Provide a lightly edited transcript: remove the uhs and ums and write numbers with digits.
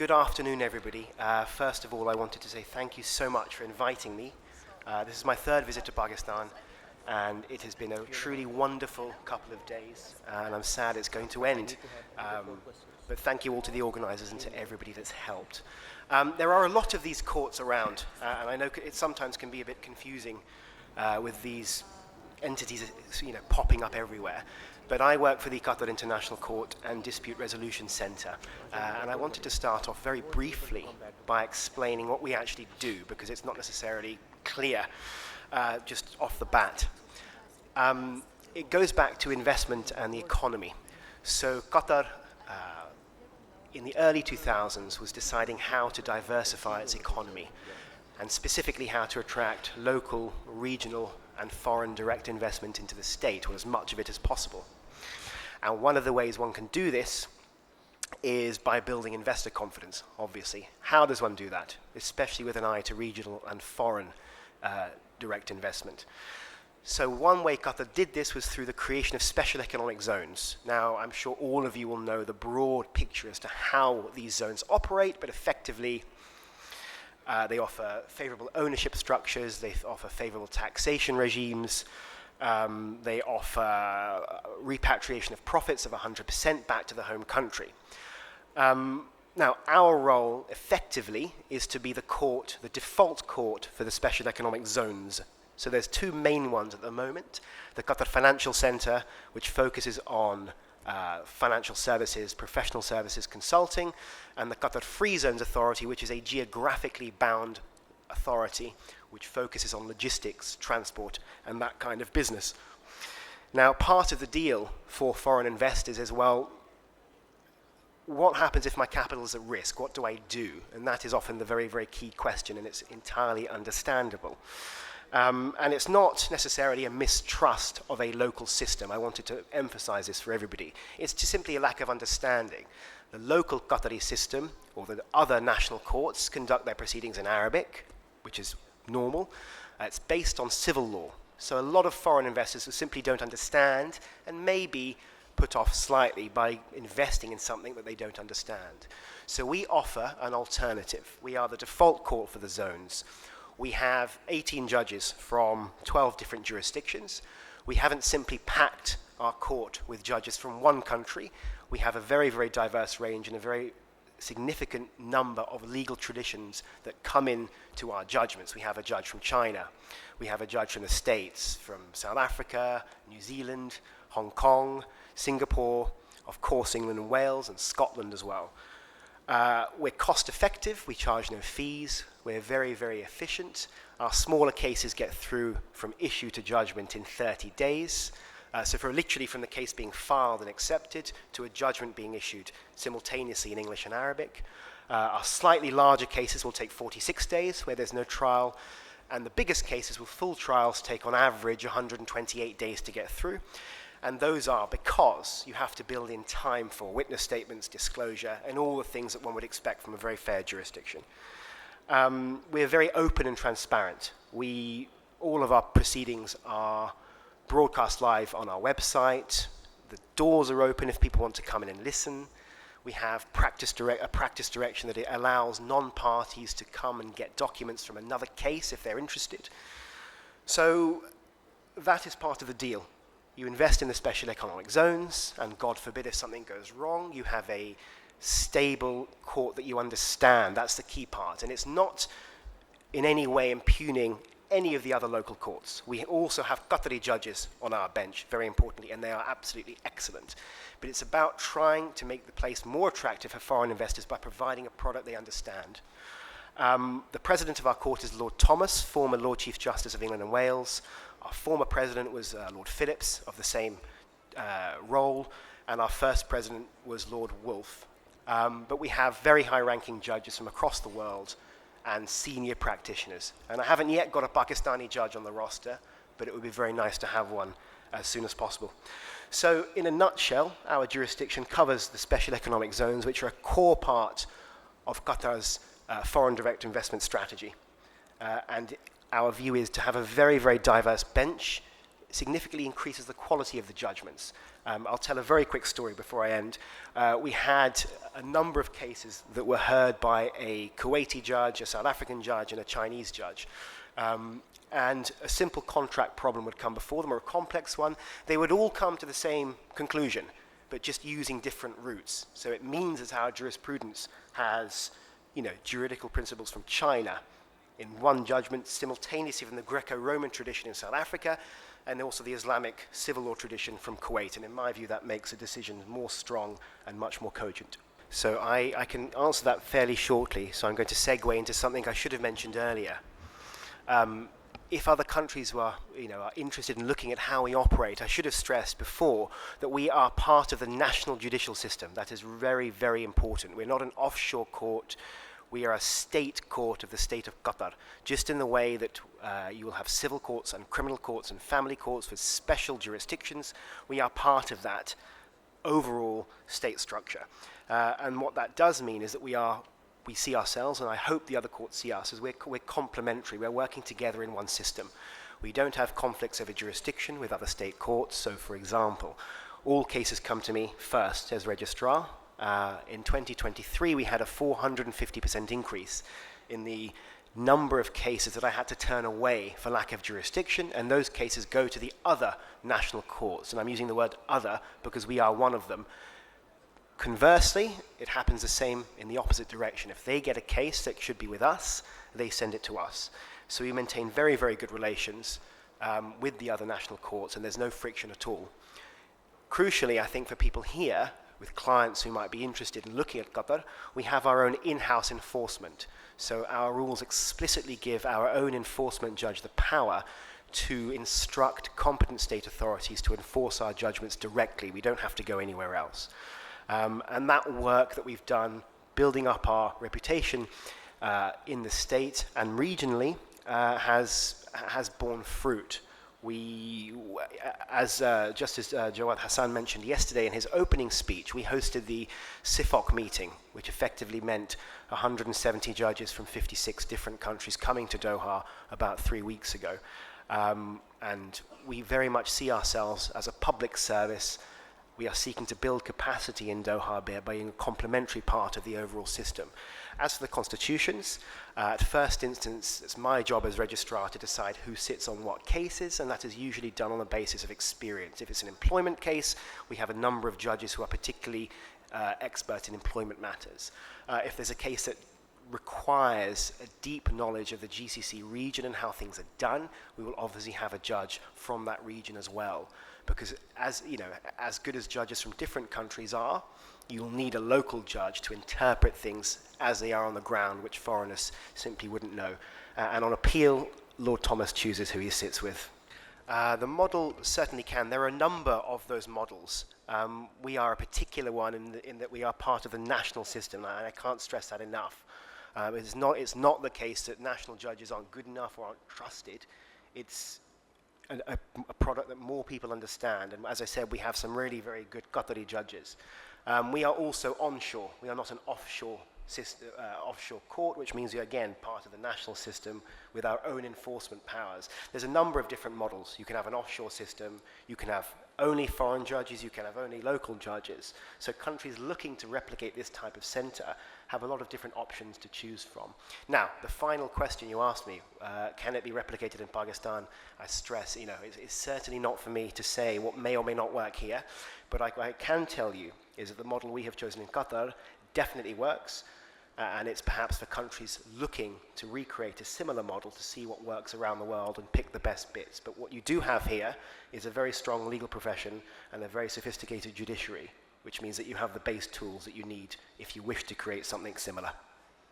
Good afternoon, everybody. First of all, I wanted to say thank you so much for inviting me. This is my third visit to Pakistan, and it has been a truly wonderful couple of days, and I'm sad it's going to end. But thank you all to the organizers and to everybody that's helped. There are a lot of these courts around, and I know it sometimes can be a bit confusing with these entities popping up everywhere. But I work for the Qatar International Court and Dispute Resolution Center, and I wanted to start off very briefly by explaining what we actually do, because it's not necessarily clear just off the bat. It goes back to investment and the economy. So Qatar, in the early 2000s, was deciding how to diversify its economy, and specifically how to attract local, regional, and foreign direct investment into the state, or as much of it as possible. And one of the ways one can do this is by building investor confidence, obviously. How does one do that? Especially with an eye to regional and foreign direct investment. So one way Qatar did this was through the creation of special economic zones. Now, I'm sure all of you will know the broad picture as to how these zones operate, but effectively, they offer favorable ownership structures, they offer favorable taxation regimes, they offer repatriation of profits of 100% back to the home country. Now, our role effectively is to be the court, the default court for the special economic zones. So there's two main ones at the moment. The Qatar Financial Center, which focuses on financial services, professional services, consulting, and the Qatar Free Zones Authority, which is a geographically bound authority which focuses on logistics, transport, and that kind of business. Now, part of the deal for foreign investors is, well, what happens if my capital is at risk? What do I do? And that is often the very, very key question, and it's entirely understandable. And it's not necessarily a mistrust of a local system. I wanted to emphasize this for everybody. It's just simply a lack of understanding. The local Qatari system, or the other national courts, conduct their proceedings in Arabic, which is normal. It's based on civil law. So a lot of foreign investors who simply don't understand and maybe put off slightly by investing in something that they don't understand. So we offer an alternative. We are the default court for the zones. We have 18 judges from 12 different jurisdictions. We haven't simply packed our court with judges from one country. We have a very, very diverse range and a very significant number of legal traditions that come in to our judgments. We have a judge from China. We have a judge from the States, from South Africa, New Zealand, Hong Kong, Singapore, of course England and Wales, and Scotland as well. We're cost effective, we charge no fees, we're very, very efficient. Our smaller cases get through from issue to judgment in 30 days. So literally from the case being filed and accepted to a judgment being issued simultaneously in English and Arabic. Our slightly larger cases will take 46 days where there's no trial, and the biggest cases with full trials take on average 128 days to get through. And those are because you have to build in time for witness statements, disclosure, and all the things that one would expect from a very fair jurisdiction. We're very open and transparent. All of our proceedings are broadcast live on our website. The doors are open if people want to come in and listen. We have a practice direction that it allows non-parties to come and get documents from another case if they're interested. So that is part of the deal. You invest in the special economic zones, and God forbid if something goes wrong, you have a stable court that you understand. That's the key part. And it's not in any way impugning any of the other local courts. We also have Qatari judges on our bench, very importantly, and they are absolutely excellent. But it's about trying to make the place more attractive for foreign investors by providing a product they understand. The president of our court is Lord Thomas, former Lord Chief Justice of England and Wales. Our former president was Lord Phillips, of the same role, and our first president was Lord Wolfe. But we have very high-ranking judges from across the world and senior practitioners. And I haven't yet got a Pakistani judge on the roster, but it would be very nice to have one as soon as possible. So in a nutshell, our jurisdiction covers the special economic zones, which are a core part of Qatar's foreign direct investment strategy. And our view is to have a very, very diverse bench. It significantly increases the quality of the judgments. I'll tell a very quick story before I end. We had a number of cases that were heard by a Kuwaiti judge, a South African judge, and a Chinese judge. And a simple contract problem would come before them, or a complex one. They would all come to the same conclusion, but just using different routes. So it means that our jurisprudence has, juridical principles from China in one judgment, simultaneously from the Greco-Roman tradition in South Africa, and also the Islamic civil law tradition from Kuwait. And in my view, that makes a decision more strong and much more cogent. So I can answer that fairly shortly, so I'm going to segue into something I should have mentioned earlier. If other countries are interested in looking at how we operate, I should have stressed before that we are part of the national judicial system. That is very, very important. We're not an offshore court. We are a state court of the state of Qatar, just in the way that you will have civil courts and criminal courts and family courts with special jurisdictions. We are part of that overall state structure. And what that does mean is that we see ourselves, and I hope the other courts see us, as we're complementary. We're working together in one system. We don't have conflicts over jurisdiction with other state courts. So, for example, all cases come to me first as registrar. In 2023, we had a 450% increase in the number of cases that I had to turn away for lack of jurisdiction, and those cases go to the other national courts. And I'm using the word other because we are one of them. Conversely, it happens the same in the opposite direction. If they get a case that should be with us, they send it to us. So we maintain very, very good relations with the other national courts, and there's no friction at all. Crucially, I think for people here, with clients who might be interested in looking at Qatar, we have our own in-house enforcement. So our rules explicitly give our own enforcement judge the power to instruct competent state authorities to enforce our judgments directly. We don't have to go anywhere else. And that work that we've done, building up our reputation in the state and regionally, has borne fruit. Just as Jawad Hassan mentioned yesterday in his opening speech, we hosted the SIFOC meeting, which effectively meant 170 judges from 56 different countries coming to Doha about 3 weeks ago. And we very much see ourselves as a public service. We are seeking to build capacity in Doha by being a complementary part of the overall system. As for the constitutions, at first instance, it's my job as registrar to decide who sits on what cases, and that is usually done on the basis of experience. If it's an employment case, we have a number of judges who are particularly expert in employment matters. If there's a case that requires a deep knowledge of the GCC region and how things are done, we will obviously have a judge from that region as well. Because as good as judges from different countries are, you'll need a local judge to interpret things as they are on the ground, which foreigners simply wouldn't know. And on appeal, Lord Thomas chooses who he sits with. The model certainly can. There are a number of those models. We are a particular one in that we are part of the national system, and I can't stress that enough. It's not the case that national judges aren't good enough or aren't trusted. It's a product that more people understand. And as I said, we have some really very good Qatari judges. We are also onshore. We are not an offshore court, which means we are, again, part of the national system with our own enforcement powers. There's a number of different models. You can have an offshore system. You can have only foreign judges. You can have only local judges. So countries looking to replicate this type of center have a lot of different options to choose from. Now, the final question you asked me, can it be replicated in Pakistan? I stress, it's certainly not for me to say what may or may not work here, but I can tell you is that the model we have chosen in Qatar definitely works, and it's perhaps for countries looking to recreate a similar model to see what works around the world and pick the best bits. But what you do have here is a very strong legal profession and a very sophisticated judiciary, which means that you have the base tools that you need if you wish to create something similar.